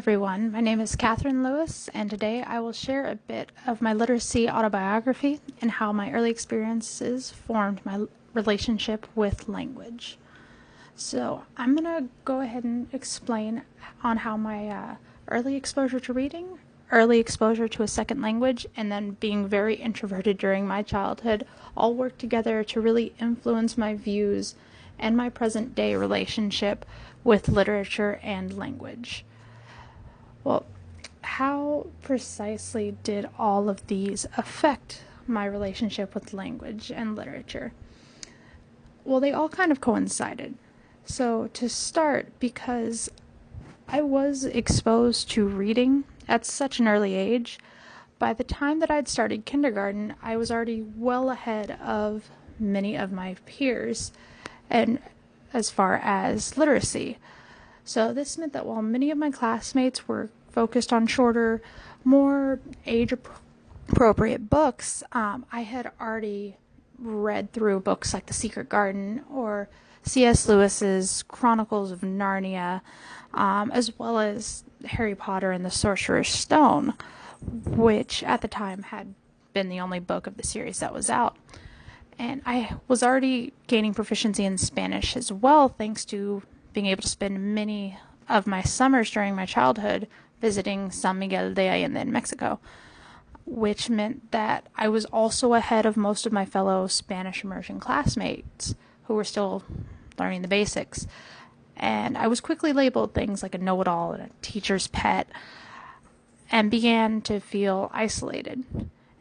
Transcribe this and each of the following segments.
everyone. My name is Catherine Lewis, and today I will share a bit of my literacy autobiography and how my early experiences formed my relationship with language. So I'm going to go ahead and explain on how my early exposure to reading, early exposure to a second language, and then being very introverted during my childhood all work together to really influence my views and my present day relationship with literature and language. Well, how precisely did all of these affect my relationship with language and literature? Well, they all kind of coincided. So, to start, because I was exposed to reading at such an early age, by the time that I'd started kindergarten, I was already well ahead of many of my peers, and as far as literacy. So this meant that while many of my classmates were focused on shorter, more age-appropriate books, I had already read through books like The Secret Garden or C.S. Lewis's Chronicles of Narnia, as well as Harry Potter and the Sorcerer's Stone, which at the time had been the only book of the series that was out. And I was already gaining proficiency in Spanish as well, thanks to being able to spend many of my summers during my childhood visiting San Miguel de Allende in Mexico, which meant that I was also ahead of most of my fellow Spanish immersion classmates who were still learning the basics. And I was quickly labeled things like a know-it-all and a teacher's pet, and began to feel isolated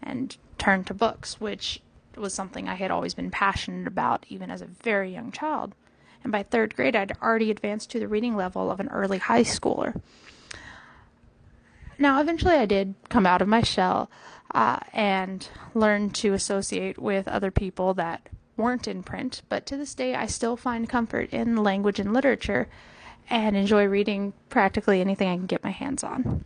and turned to books, which was something I had always been passionate about even as a very young child. And by third grade, I'd already advanced to the reading level of an early high schooler. Now, eventually I did come out of my shell and learn to associate with other people that weren't in print, but to this day I still find comfort in language and literature and enjoy reading practically anything I can get my hands on.